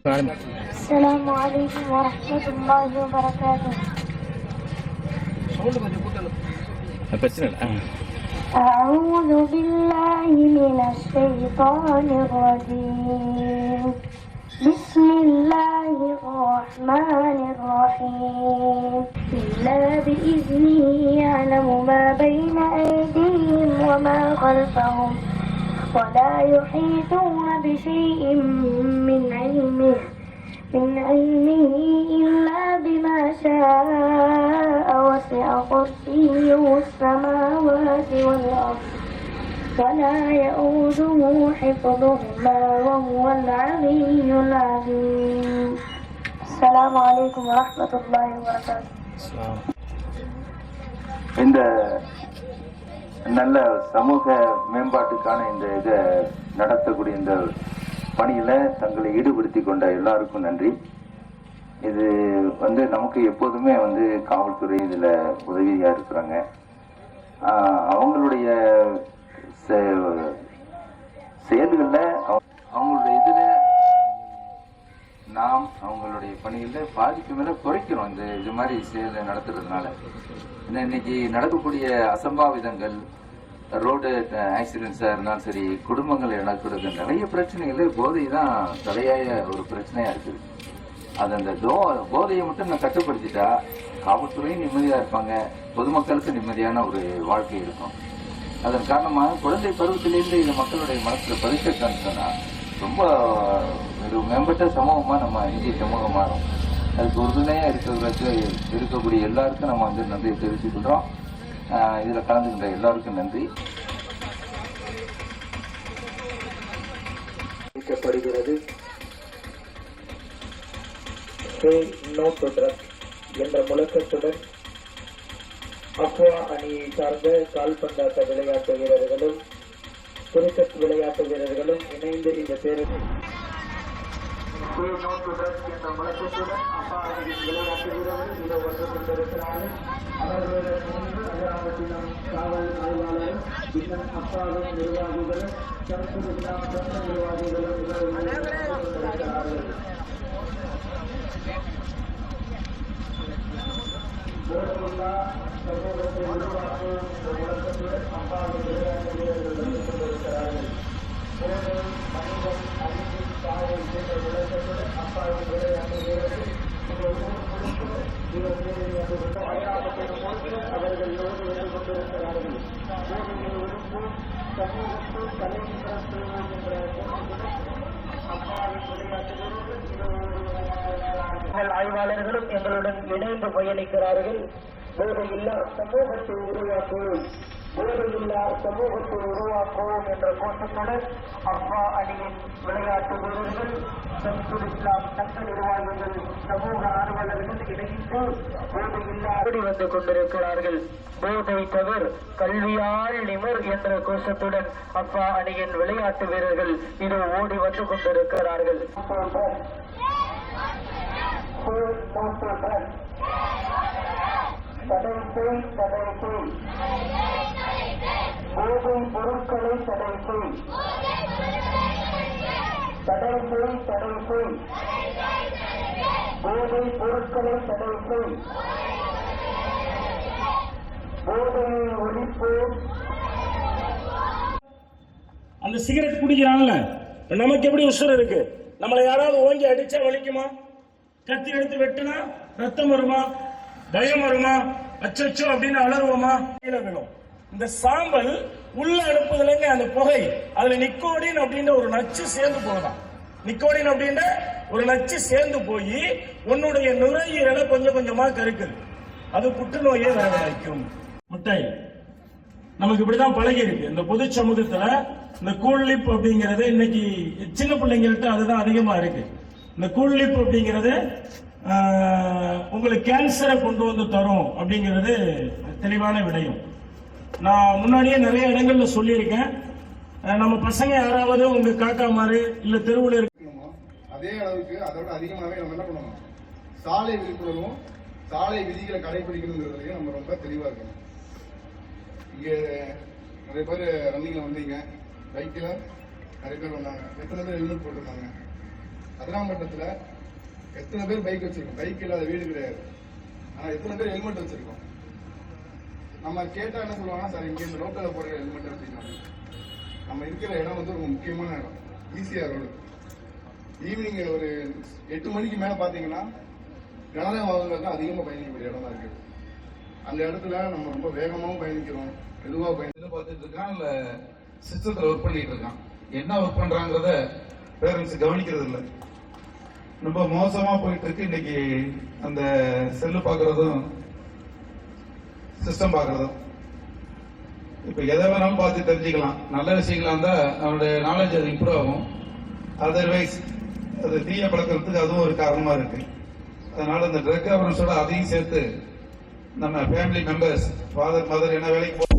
السلام عليكم ورحمة الله وبركاته. أعوذ بالله من الشيطان الرجيم. بسم الله الرحمن الرحيم. إلا بإذنه يعلم ما بين أيديهم وما خلفهم ولا يحيطون بشيء من علمه إلا بما شاء وسع كرسيه السماوات والأرض ولا يؤوده حفظهما وهو العلي العظيم. السلام عليكم ورحمة الله وبركاته. இந்த நல்ல சமூக மேம்பாட்டுக்கான இந்த இதை நடத்தக்கூடிய இந்த பணியில தங்களை ஈடுபடுத்தி கொண்ட எல்லாருக்கும் நன்றி. இது நமக்கு எப்போதுமே காவல்துறை இதுல உதவியா இருக்கிறாங்க. அவங்களுடைய செயல்கள்ல அவங்களுடைய இதுல நாம் அவங்களுடைய பணியில பாதிக்கு மேல குறைக்கிறோம் இது மாதிரி செயலை நடத்துறதுனால. இன்னைக்கு நடக்கக்கூடிய அசம்பாவிதங்கள், ரோடு ஆக்சிடென்ட்ஸா இருந்தாலும் சரி, குடும்பங்கள் இழக்கிறது, நிறைய பிரச்சனைகள் போதை தான் தலையாய ஒரு பிரச்சனையா இருக்குது. அது அந்த போதையை மட்டும் நான் கட்டுப்படுத்திட்டா காவல்துறையும் நிம்மதியா இருப்பாங்க, பொதுமக்களுக்கு நிம்மதியான ஒரு வாழ்க்கை இருக்கும். அதன் காரணமாக குழந்தை பருவத்திலிருந்து இது மக்களுடைய மனசுல பதிச்சிருக்கான்னு சொன்னா ரொம்ப ஒரு மேம்பட்ட சமூகமா நம்ம இந்திய சமூகம் மாறும். அதுக்கு உறுதுணையா இருக்கக்கூடிய எல்லாருக்கும் நம்ம நன்றியை தெரிவிச்சுக்கிறோம். இதுல கலந்துகின்ற எல்லாருக்கும் நன்றி. என்ற முழக்கத்துடன் அக்வா அணியை சார்ந்த கால்பந்தாட்ட விளையாட்டு வீரர்களும் கிரிக்கெட் விளையாட்டு வீரர்களும் இணைந்து இந்த பேரணி என்ற முழக்கத்துடன் அப்பா அணியின் விளையாட்டு வீரர்கள் இதை வந்து கொண்டிருக்கிறார்கள். அவர்களுடன் இணைந்து அஜராமத்தினம் காவல் ஆய்வாளரும் இன்னும் அப்பாவும் நிர்வாகிகளும் சமஸ்கிருதம் சொந்த நிர்வாகிகளும் கொண்டிருக்கிறார்கள். சமூகத்தை உருவாக்கும் முழக்கத்துடன் அப்பாவின் விளையாட்டு வீரர்கள் வந்து கொண்டிருக்கிறார்கள். மனிதன் அறிவின் தாயை என்ற முழக்கத்துடன் அப்பாவின் விளையாட்டு வீரர்கள் அவர்கள் யோடு வந்து கொண்டிருக்கிறார்கள். போதையை ஒழுங்கு சமூகத்தை தலைமுறை செய்வோம் என்ற அப்பாவின் விளையாட்டு வீரர்கள் ஆய்வாளர்களும் எங்களுடன் இணைந்து பயணிக்கிறார்கள். போதையில்லா சமூகத்தை உருவாக்குவோம், போதையில்லா சமூகத்தை உருவாக்குவோம் என்ற கோஷத்துடன் அப்பா அணியின் விளையாட்டு வீரர்கள், சம்சுல் இஸ்லாம் சட்ட நிர்வாகிகள், சமூக ஆர்வலர்கள் இணைந்து போதையில்லா வந்து கொண்டிருக்கிறார்கள். போதை தவிர கல்வியால் நிமர் என்ற கோஷத்துடன் அப்பா அணியின் விளையாட்டு வீரர்கள் இது ஓடி வந்து கொண்டிருக்கிறார்கள். தடை செய் போதை பொருட்களை தடை செய், தடை செய் போதை பொருட்களை தடை செய், போதையை ஒழிப்போம். அந்த சிகரெட் குடிக்கிறான்ல, நமக்கு எப்படி உசுர் இருக்கு? நம்மளை யாராவது ஓங்கி அடிச்சா வலிக்குமா? கத்தி எடுத்து வெட்டுனா ரத்தம் வருமா? பயம் வருமா? அச்சோ அப்படின்னு அலறுவோமா? வேணும். இந்த சாம்பல் உள்ள அனுப்புதலைங்க அந்த புகை, அதுல நிக்கோடின் அப்படின்ற ஒரு நச்சு சேர்ந்து போகலாம். நிக்கோடின் அப்படின்ற ஒரு நச்சு சேர்ந்து போய் உன்னுடைய நுரையீரலை கொஞ்சம் கொஞ்சமா கருக்குது. அது புற்றுநோயை வரவழைக்கும். மிட்டாய் நமக்கு இப்படிதான் பழகி இருக்கு. இந்த பொது சமூகத்துல இந்த கூழ்லிப் அப்படிங்கறது இன்னைக்கு சின்ன பிள்ளைங்கள்ட்ட அதுதான் அதிகமா இருக்கு. இந்த கூழ்லிப் அப்படிங்கறது உங்களுக்கு கேன்சரை கொண்டு வந்து தரும் அப்படிங்கிறது தெளிவான விடயம். நான் முன்னாடியே நிறைய இடங்கள்ல சொல்லியிருக்கேன். நம்ம பசங்க யாராவது உங்க காக்கா மாதிரி இல்ல தெருவில் இருக்கணுமோ அதே அளவுக்கு அதோட அதிகமாகவே நம்ம என்ன பண்ணணும், சாலை விழிப்புணர்வும் சாலை விதிகளை கடைபிடிக்கணுங்கிறதுலையும் நம்ம ரொம்ப தெளிவா இருக்கணும். இங்க நிறைய பேர் ரன்னிங்ல வந்தீங்க, பைக்கில் நிறைய பேர் வந்தாங்க. எத்தனை பேர் ஹெல்மெட் போட்டிருந்தாங்க? அதிராம்பட்டினத்துல எத்தனை பேர் பைக் வச்சிருக்கோம்? பைக் இல்லாத வீடு கிடையாது. ஆனா எத்தனை பேர் ஹெல்மெட் வச்சிருக்கோம்? நம்ம கேட்டா என்ன சொல்லுவாங்கன்னா, சார் இங்க இந்த ரோட்டில் போடுற ஹெல்மெட் அப்படின்னா, நம்ம இருக்கிற இடம் வந்து ஒரு முக்கியமான இடம், ஈஸியா ரோடு. ஈவினிங் ஒரு 8 மணிக்கு மேல பாத்தீங்கன்னா கனரக வாகனங்கள் தான் அதிகமா பயணிக்கக்கூடிய இடமா இருக்கு. அந்த இடத்துல நம்ம ரொம்ப வேகமாவும் பயணிக்கிறோம், மெதுவாக பார்த்துட்டு இருக்கான், இல்ல சிஸ்டத்துல ஒர்க் பண்ணிட்டு இருக்கான். என்ன ஒர்க் பண்றாங்கிறத பேரண்ட்ஸ் கவனிக்கிறது இல்லை. ரொம்ப மோசமா போயிட்டு இருக்கு. இன்னைக்கு அந்த செல்லு பாக்குறதும் சிஸ்டம் பாக்குறதும், இப்ப எதை வேணாலும் பார்த்து தெரிஞ்சுக்கலாம். நல்ல விஷயங்களா இருந்தா அவனுடைய நாலேஜ் அது இம்ப்ரூவ் ஆகும். அதர்வைஸ் அது தீய பழக்கிறதுக்கு அதுவும் ஒரு காரணமா இருக்கு. அதனால இந்த ட்ரக் அவேர்னஸோட அதையும் சேர்த்து நம்ம ஃபேமிலி மெம்பர்ஸ், ஃபாதர் மதர் என்ன வேலைக்கு